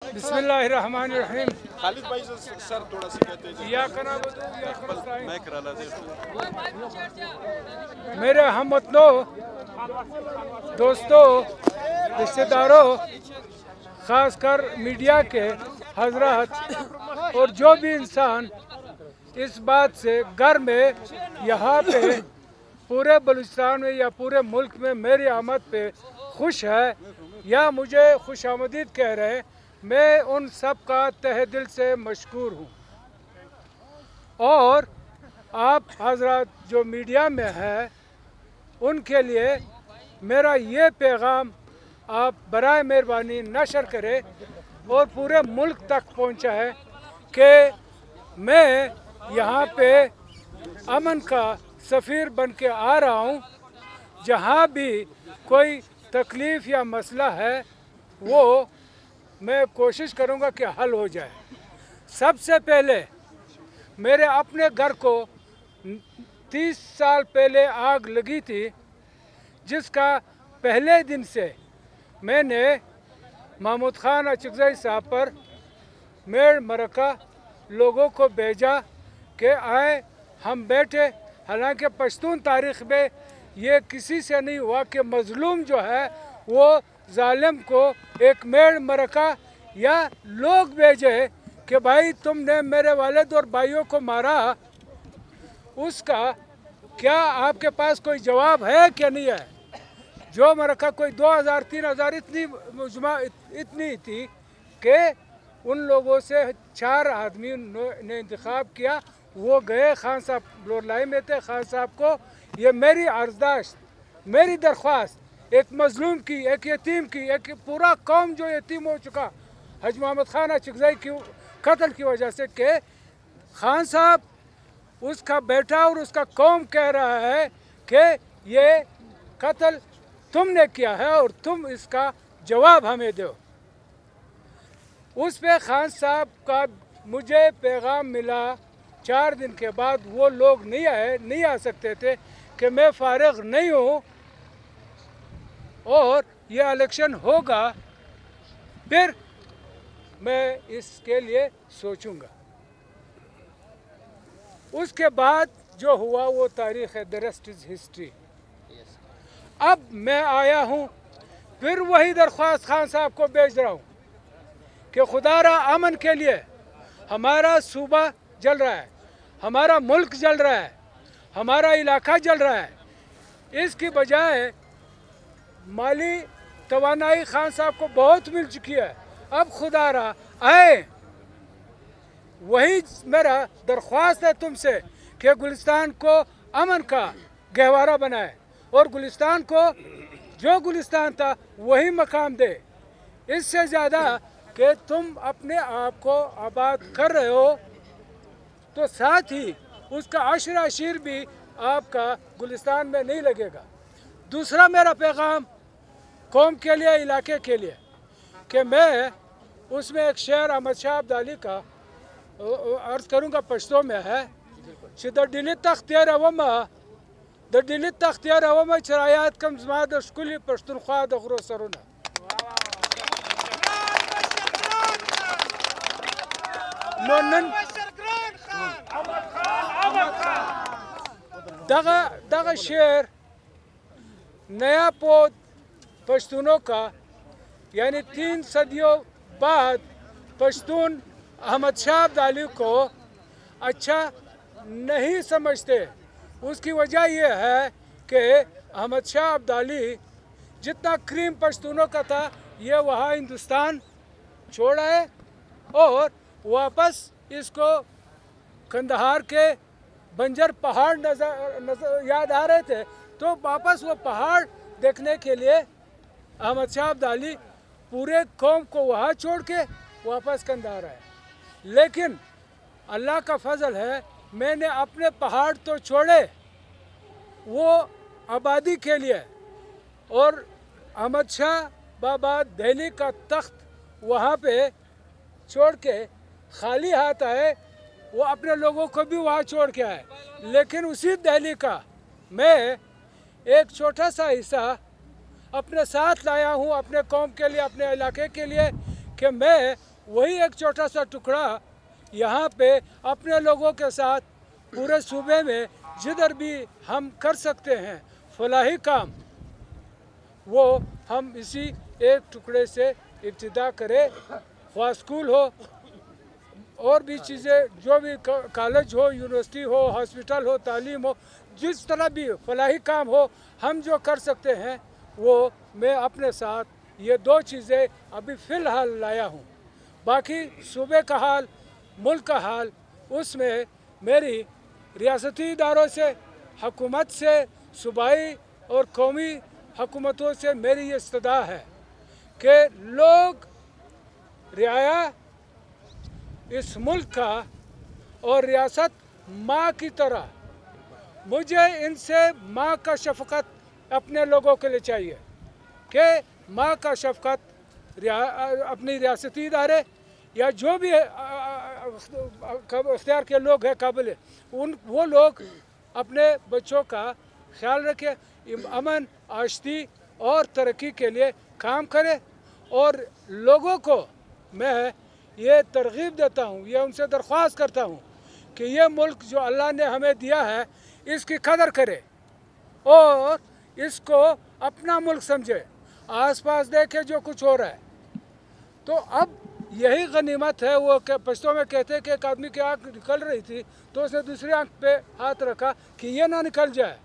बिस्मिल्लाहिर्रहमानिर्रहीम। खालिद भाई सर थोड़ा सा कहते हैं मैं करा ला मेरे हमवतनों, दोस्तों, रिश्तेदारों, ख़ासकर मीडिया के हजरात और जो भी इंसान इस बात से घर में यहाँ पे पूरे बलूचिस्तान में या पूरे मुल्क में मेरी आमद पे खुश है या मुझे खुश आमदीद कह रहे हैं, मैं उन सब का तहे दिल से मशकूर हूँ। और आप हजरात जो मीडिया में है उनके लिए मेरा ये पैगाम आप बराए मेहरबानी नशर करें और पूरे मुल्क तक पहुँचा है कि मैं यहाँ पे अमन का सफ़ीर बन के आ रहा हूँ। जहाँ भी कोई तकलीफ़ या मसला है वो मैं कोशिश करूँगा कि हल हो जाए। सबसे पहले मेरे अपने घर को 30 साल पहले आग लगी थी, जिसका पहले दिन से मैंने महमूद खान अचकज़ई साहब पर मेड़ मरका लोगों को भेजा कि आए हम बैठे। हालांकि पश्तून तारीख़ में ये किसी से नहीं हुआ कि मज़लूम जो है वो जालिम को एक मेड़ मरका या लोग भेजे कि भाई तुमने मेरे वालिद और भाइयों को मारा, उसका क्या आपके पास कोई जवाब है क्या नहीं है? जो मरका कोई 2000-3000 इतनी थी कि उन लोगों से 4 आदमी ने इंतखाब किया, वो गए खान साहब लोरलाई में थे। खान साहब को ये मेरी अर्जदाश्त, मेरी दरख्वास्त एक मजलूम की, एक यतीम की, एक पूरा कौम जो यतीम हो चुका हज मोहम्मद खान अचकज़ई की कत्ल की वजह से, कि खान साहब उसका बेटा और उसका कौम कह रहा है कि ये कत्ल तुमने किया है और तुम इसका जवाब हमें दो। उस पे खान साहब का मुझे पैगाम मिला 4 दिन के बाद। वो लोग नहीं आ सकते थे कि मैं फारिग नहीं हूँ और ये इलेक्शन होगा, फिर मैं इसके लिए सोचूंगा। उसके बाद जो हुआ वो तारीख़ है, द रेस्ट इज़ हिस्ट्री। अब मैं आया हूँ, फिर वही दरख्वास्त खान साहब को भेज रहा हूँ कि खुदारा अमन के लिए हमारा सूबा जल रहा है, हमारा मुल्क जल रहा है, हमारा इलाका जल रहा है। इसकी बजाय माली तवानाई खान साहब को बहुत मिल चुकी है। अब खुदारा आए, वही मेरा दरख्वास्त है तुमसे कि गुलिस्तान को अमन का गहवारा बनाए और गुलिस्तान को जो गुलिस्तान था वही मकाम दे। इससे ज़्यादा कि तुम अपने आप को आबाद कर रहे हो तो साथ ही उसका अशर अशीर भी आपका गुलिस्तान में नहीं लगेगा। दूसरा मेरा पैगाम कौम के लिए, इलाके के लिए, कि मैं उसमें एक शेर अहमद शाह अब्दाली का अर्ज़ करूँगा, पश्तो में है द दिली तख्तियार अवमा द दिली तख्तियार अवमा चरायात कम जमा द स्कूली पश्तूनख्वा दखरो सरुना। दगा शेर नया पौध पश्तूनों का, यानी 3 सदियों बाद पश्तून अहमद शाह अब्दाली को अच्छा नहीं समझते। उसकी वजह यह है कि अहमद शाह अब्दाली जितना क्रीम पश्तूनों का था ये वहाँ हिंदुस्तान छोड़ा है और वापस इसको कंदहार के बंजर पहाड़ नजर याद आ रहे थे, तो वापस वो पहाड़ देखने के लिए अहमद शाह अब्दाली पूरे कौम को वहाँ छोड़ के वापस कंदहार आए। लेकिन अल्लाह का फजल है, मैंने अपने पहाड़ तो छोड़े वो आबादी के लिए, और अहमद शाह बाबा दिल्ली का तख्त वहाँ पे छोड़ के खाली हाथ आए, वो अपने लोगों को भी वहाँ छोड़ के आए। लेकिन उसी दिल्ली का मैं एक छोटा सा हिस्सा अपने साथ लाया हूँ अपने कौम के लिए, अपने इलाके के लिए, कि मैं वही एक छोटा सा टुकड़ा यहाँ पे अपने लोगों के साथ पूरे सूबे में जिधर भी हम कर सकते हैं फलाही काम, वो हम इसी एक टुकड़े से इब्तिदा करें। ख्वाह स्कूल हो और भी चीज़ें, जो भी कॉलेज हो, यूनिवर्सिटी हो, हॉस्पिटल हो, तालीम हो, जिस तरह भी फलाही काम हो, हम जो कर सकते हैं वो मैं अपने साथ ये 2 चीज़ें अभी फ़िलहाल लाया हूँ। बाकी सूबे का हाल, मुल्क का हाल, उसमें मेरी रियासती इदारों से, हुकूमत से, सूबाई और कौमी हुकूमतों से मेरी ये इस्तदा है कि लोग रियाया इस मुल्क का और रियासत माँ की तरह, मुझे इनसे माँ का शफ़क़त अपने लोगों के लिए चाहिए कि माँ का शफ़क़त अपनी रियासती इदारे या जो भी अख्तियार के लोग हैं काबिल, वो लोग अपने बच्चों का ख्याल रखें, अमन, आशती और तरक्की के लिए काम करें। और लोगों को मैं ये तरगीब देता हूँ, ये उनसे दरख्वास्त करता हूँ कि ये मुल्क जो अल्लाह ने हमें दिया है इसकी कदर करे और इसको अपना मुल्क समझे। आसपास देखे जो कुछ हो रहा है, तो अब यही गनीमत है। वो पश्तों में कहते हैं कि एक आदमी की आँख निकल रही थी तो उसने दूसरी आँख पे हाथ रखा कि ये ना निकल जाए।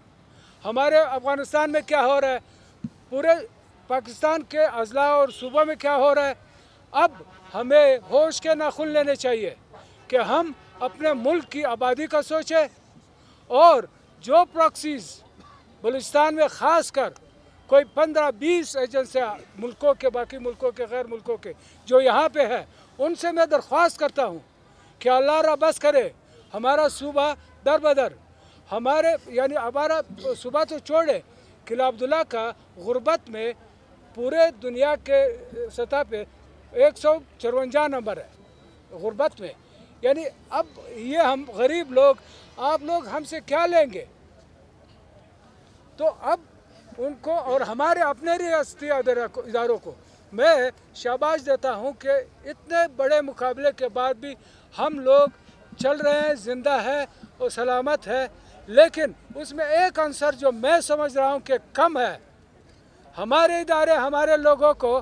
हमारे अफ़गानिस्तान में क्या हो रहा है, पूरे पाकिस्तान के अज़ला और सूबों में क्या हो रहा है, अब हमें होश के नाखून लेने चाहिए कि हम अपने मुल्क की आबादी का सोचें। और जो प्रॉक्सीज़ बलूचिस्तान में ख़ास कर कोई 15-20 एजेंसियाँ मुल्कों के, बाकी मुल्कों के, गैर मुल्कों के जो यहाँ पे है, उनसे मैं दरख्वास्त करता हूँ कि अल्लाह रा बस करे हमारा सूबा दर बदर, हमारे यानी हमारा सूबा तो छोड़े, किला अब्दुल्ला का गुर्बत में पूरे दुनिया के सतह पे 154 नंबर है गुर्बत में। यानी अब ये हम गरीब लोग, आप लोग हमसे क्या लेंगे? तो अब उनको और हमारे अपने रियासती इदारों को मैं शाबाश देता हूँ कि इतने बड़े मुकाबले के बाद भी हम लोग चल रहे हैं, ज़िंदा है और सलामत है। लेकिन उसमें एक अंसर जो मैं समझ रहा हूँ कि कम है, हमारे इदारे हमारे लोगों को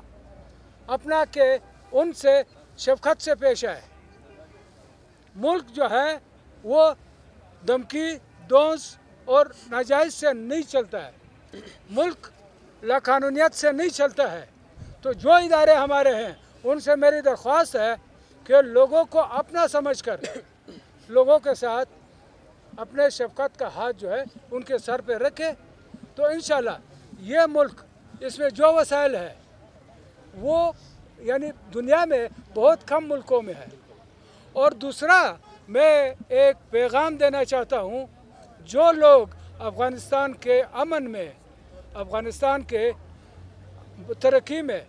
अपना के उनसे शफ़क़त से पेश आए। मुल्क जो है वो धमकी, दोष और नाजायज़ से नहीं चलता है, मुल्क लाकानूनियत से नहीं चलता है। तो जो इदारे हमारे हैं उनसे मेरी दरख्वास्त है कि लोगों को अपना समझकर लोगों के साथ अपने शफ़क़त का हाथ जो है उनके सर पे रखे, तो इंशाल्लाह ये मुल्क, इसमें जो वसाइल है वो यानी दुनिया में बहुत कम मुल्कों में है। और दूसरा मैं एक पैगाम देना चाहता हूँ, जो लोग अफ़गानिस्तान के अमन में, अफ़गानिस्तान के तरक्की में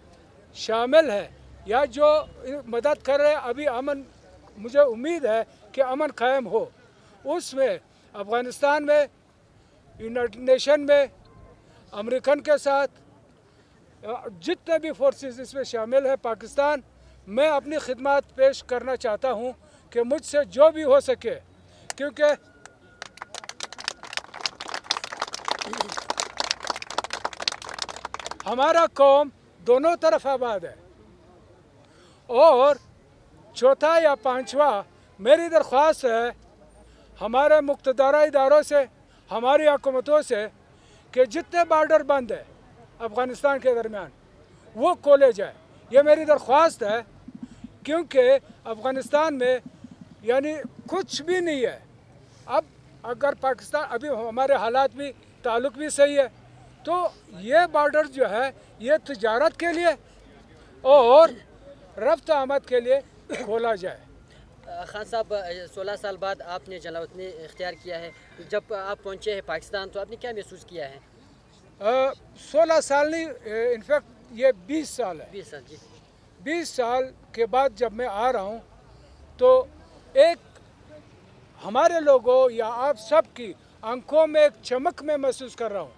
शामिल है या जो मदद कर रहे हैं, अभी अमन, मुझे उम्मीद है कि अमन कायम हो, उसमें अफ़गानिस्तान में, यूनाइटेड नेशन में, अमेरिकन के साथ जितने भी फोर्सेस इसमें शामिल है, पाकिस्तान, मैं अपनी खिदमत पेश करना चाहता हूँ कि मुझसे जो भी हो सके, क्योंकि हमारा कौम दोनों तरफ आबाद है। और चौथा या पांचवा मेरी दरख्वास्त है हमारे मुक़्तदारा इदारों से, हमारी हुकूमतों से कि जितने बॉर्डर बंद है अफ़गानिस्तान के दरमियान वो खोले जाए। ये मेरी दरख्वास्त है, क्योंकि अफ़गानिस्तान में यानी कुछ भी नहीं है। अब अगर पाकिस्तान, अभी हमारे हालात भी, ताल्लुक़ भी सही है, तो ये बॉर्डर जो है ये तिजारत के लिए और रफ्त आमद के लिए खोला जाए। खान साहब, 16 साल बाद आपने जलावतनी इख्तियार किया है, जब आप पहुँचे हैं पाकिस्तान तो आपने क्या महसूस किया है? 16 साल नहीं, इनफैक्ट ये 20 साल है। 20 साल जी। 20 साल के बाद जब मैं आ रहा हूँ तो एक हमारे लोगों या आप सब की आंखों में एक चमक मैं महसूस कर रहा हूँ।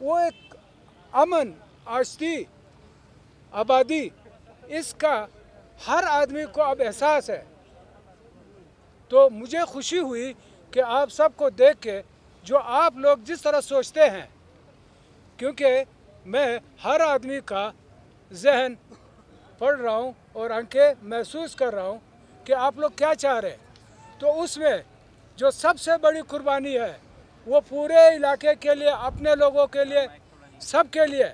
वो एक अमन, आशती, आबादी, इसका हर आदमी को अब एहसास है। तो मुझे खुशी हुई कि आप सबको देख के जो आप लोग जिस तरह सोचते हैं, क्योंकि मैं हर आदमी का जहन पढ़ रहा हूँ और आंखें महसूस कर रहा हूँ कि आप लोग क्या चाह रहे हैं। तो उसमें जो सबसे बड़ी कुर्बानी है वो पूरे इलाके के लिए, अपने लोगों के लिए, सब के लिए।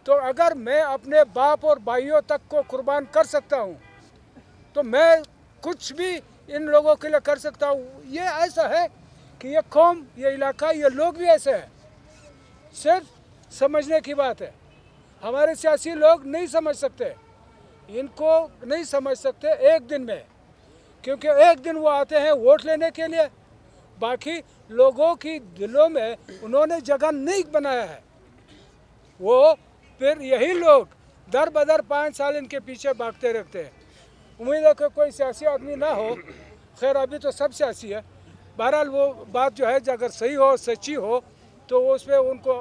तो अगर मैं अपने बाप और भाइयों तक को कुर्बान कर सकता हूँ तो मैं कुछ भी इन लोगों के लिए कर सकता हूँ। ये ऐसा है कि ये कौम, ये इलाका, ये लोग भी ऐसे हैं। सिर्फ समझने की बात है। हमारे सियासी लोग नहीं समझ सकते, इनको नहीं समझ सकते एक दिन में, क्योंकि एक दिन वो आते हैं वोट लेने के लिए, बाकी लोगों की दिलों में उन्होंने जगह नहीं बनाया है। वो फिर यही लोग दर बदर 5 साल इनके पीछे भागते रहते हैं। उम्मीद है कि कोई सियासी आदमी ना हो, खैर अभी तो सब सियासी है। बहरहाल वो बात जो है अगर सही हो, सच्ची हो, तो उस पर उनको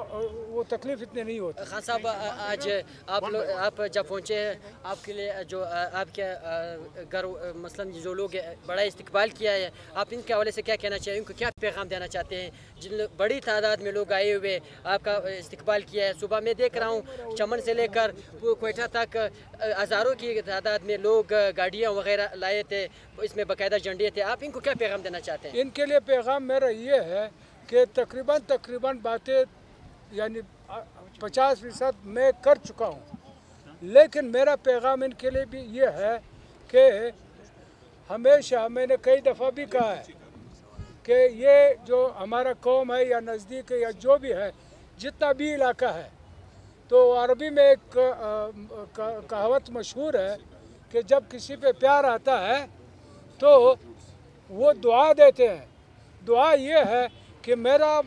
वो तकलीफ इतनी नहीं होती। खान साहब, आज आप जब पहुँचे हैं, आपके लिए जो आपके घर मसलन जो लोग बड़ा इस्तकबाल किया है, आप इनके हवाले से क्या कहना चाहिए, उनको क्या पैगाम देना चाहते हैं? जिन बड़ी तादाद में लोग आए हुए आपका इस्तकबाल किया है। सुबह मैं देख रहा हूँ चमन से लेकर क्वेटा तक हज़ारों की तादाद में लोग गाड़ियाँ वगैरह लाए थे, इसमें बाकायदा झंडे थे। आप इनको क्या पैगाम देना चाहते हैं? इनके लिए पैगाम मेरा ये है कि तकरीबन बातें यानी 50% मैं कर चुका हूँ, लेकिन मेरा पैगाम इनके लिए भी ये है कि हमेशा मैंने कई दफ़ा भी कहा है कि ये जो हमारा कौम है या नज़दीक है या जो भी है, जितना भी इलाका है, तो अरबी में एक कहावत मशहूर है कि जब किसी पे प्यार आता है तो वो दुआ देते हैं। दुआ ये है कि मेरा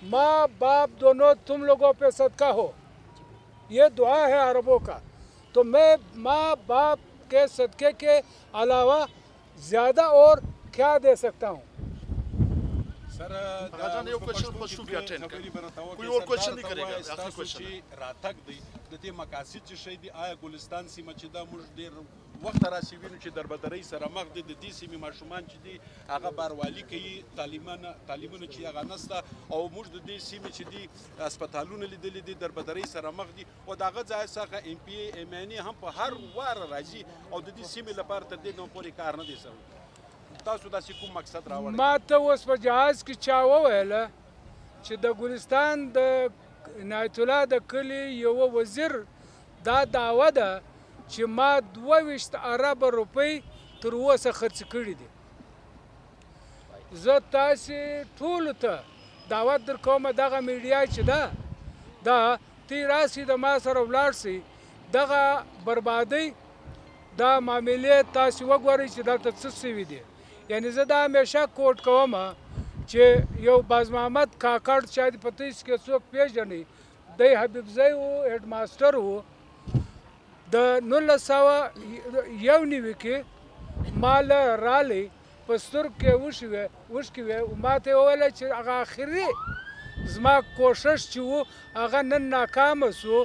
माँ बाप दोनों तुम लोगों पे सदका हो, ये दुआ है अरबों का। तो मैं माँ बाप के सदके के अलावा ज़्यादा और क्या दे सकता हूँ। सर कोई और क्वेश्चन नहीं करेगा, आखिरी क्वेश्चन रातक دی د دې مقاصد چې شي دی آیا ګلستان سیمه چې دا موږ ډیر وخت راسي وینو چې دربدرۍ سره مخ دي، د دې سیمې ماشومان چې دي هغه باروالي کوي، تعلیمونه چې هغه نسته، او موږ د دې سیمې چې دي هسپتالونه لیدلي دي دربدرۍ سره مخ دي، او دغه ځای څخه ایم پی ای ایم ان ای هم په هر وار راځي او د دې سیمې لپاره تر دې کوم پورې کار نه دی سوی. تاسو داسې کوم مقصد راوړی؟ ما ته اوس په جهاز کې چا وویله چې د ګلستان د عنایت الله د کلي یوه وزیر دا دعوه ده چې ما 22 ارب روپۍ تر اوسه خرڅ کړي دي. زه تاسې ټولو ته دعوت در کوم، دغه میډیا چې ده دا تی راسي د ما سره ولاړ سي، دغه بربادۍ دا معاملې تاسې وګورئ چې دلته څه سوي دي. یعنی زه دا همیشه کوټ کوم چې یو باز محمد کاکړ شاید په تاسو کې څوک پیژني، دی حبیبزی و هډ ماسټر و. د 1991 کې مال رالی په سترګو کې وشکې وې، ما ته وویل چې هغه آخري زما کوشش چې و هغه نن ناکامه سو.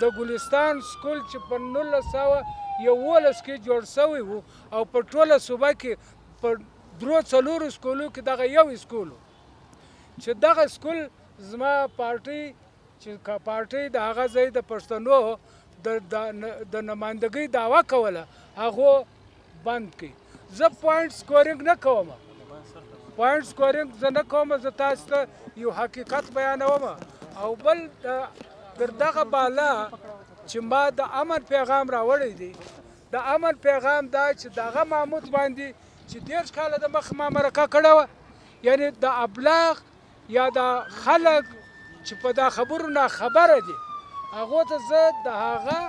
د ګلستان سکول چې په 1911 کې جوړ شوی و او په ټوله صوبه کې په 3-4 سکولو کې دغه یو سکول و چې دغه سکول زما پارټۍ چې پارټۍ د هغه ځای د پښتنو د نمایندګۍ دعوه کوله هغو بند کړي. زه پوینټ سکورینګ نه کوم، پوینټ سکورینګ زه نه کوم، زه تاسو ته یو حقیقت بیانوم. او بل تر دغه بالا چې ما د امن پیغام راوړی دی، د امن پیغام دا چې دغه محمود باندې چې 10 کاله د مخ ما مرکه کړې وه، یعنی د ابلاغ یا د خلک چې په دا خبرو نه خبره دي هغو ته زه د هغه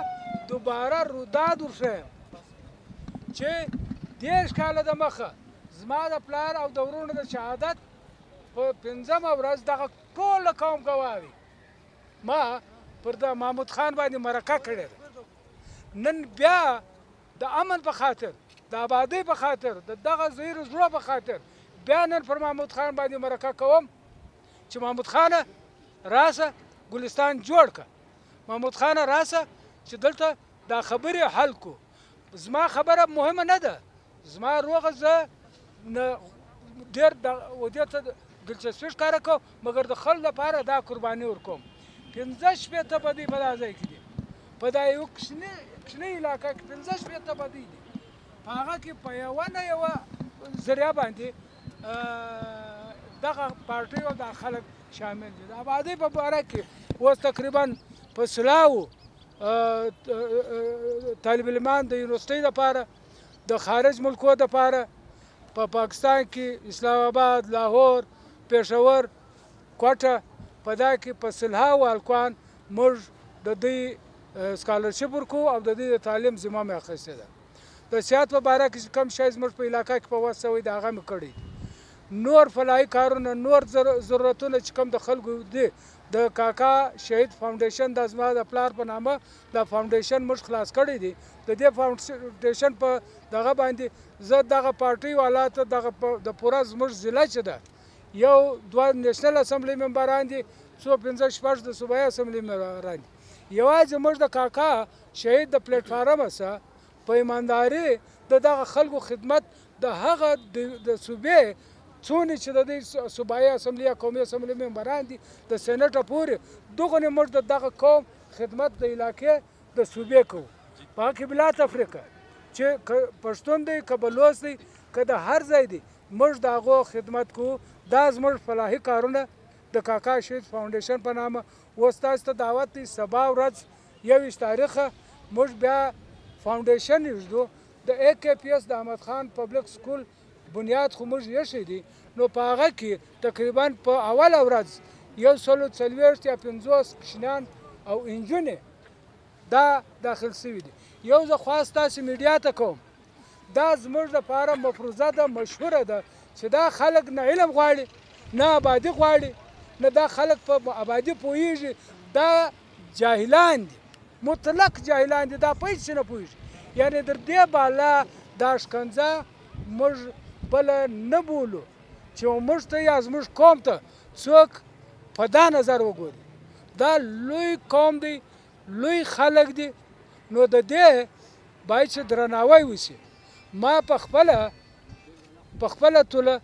دوباره روداد ورښیم چې 10 کاله د مخه زما د پلار او د ورونو د شهادت په 5مه ورځ دغه ټوله قوم ګواه وي ما پر د محمود خان باندې مرکه کړې ده. نن بیا د امن په خاطر، د آبادۍ په خاطر، د دغه زیر زړه په خاطر بیا نن پر محمود خان باندې مرکه کوم چې محمود خانه راسه ګلستان جوړ که، محمود خانه راسه چې دلته دا خبرې حل کو. زما خبره مهمه نه ده زما روغه زه ډېر دې ته دلچسپي ښکاره کوم مګر د خلکو لپاره دا قرباني ورکوم 15 شپېته بدۍ په دا ځای کې دي په دا یو کوچنۍ علاقه کې 15 شپېته بدۍ دي په هغه کې په یوه نه یوه ذریعه باندې دغه پارټۍ او دا خلک شامل دي د آبادۍ په باره کې اوس تقریبا په سلاو طالب علمان د یونیورسټۍ دپاره د خارج ملکو دپاره په پاکستان کې اسلام آباد لاهور پېښور کوټه په دا کې په سلهاو هلکان موږ د دوی سکالرشپ ورکوو او د دوی د تعلیم ذمه مې اخیستې ده د صحت په باره کې چې کوم شی زموږ په علاقه کې په وس شوی د هغه مې کړی نور فلاحي کارونه نور ضرورتونه چې کوم د خلکو دي د کاکا شهید فاونډیشن د زما د پلار په نامه دا فاونډیشن موږ خلاص کړی دی د دې فاونډیشن په دغه باندې زه دغه پارټۍ والا ته دغه د پوره زموږ ضلع چې ده یو 2 نیشنل اسمبلی ممبران دي څو 15 شپږ د صوبایي اسمبلی ممبران دي یوازې موږ د کاکا شهید د پلیټفارم سره په ایمانداري د دغه خلکو خدمت د هغه د صوبې څونه چې د دې صوبایي اسمبلی یا قومي اسمبلی ممبران دي د سېنټه پورې دغه موږ د دغه قوم خدمت د علاقې د صوبې کوو په هغه کې بلا تفریقه چې پښتون دی که بلوچ دی که د هر ځای دی موږ د هغو خدمت کوو دا زموږ فلاحي کارونه د کاکا شهید فاونډیشن په نامه اوس تاسو ته دعوت دی سبا ورځ 21 تاریخه موږ بیا فاونډیشن یږدو د AKPS د احمد خان پبلک سکول بنیاد خو موږ ایښی دی نو په هغه کې تقریبا په اوله ورځ 140 یا 50 ماشومان او انجونې دا داخل شوي دي یو زه خواست تاسې میډیا ته کوم دا زموږ لپاره مفروضه ده مشهوره ده چې دا خلک نه علم غواړي نه آبادي غواړي نه دا خلک په آبادي پوهېږي دا جاهلان دي مطلق جاهلان دي دا په هېڅ نه پوهېږي یعنې تر دې بالا دا ښکنځه موږ بله نه بولو چې موږ ته یا زموږ قوم ته څوک په دا نظر وګوري دا لوی قوم دی لوی خلک دي نو د دې باید چې درناوی وشي ما په خپله توله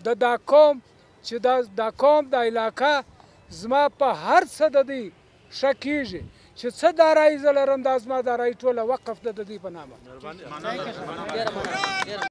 د دا قوم چې دا قوم دا علاقه زما په هر څه د دوی ښه کېږي چې څه دارایي زه لرم دا زما دارایي ټوله وقف ده د دوی په نامه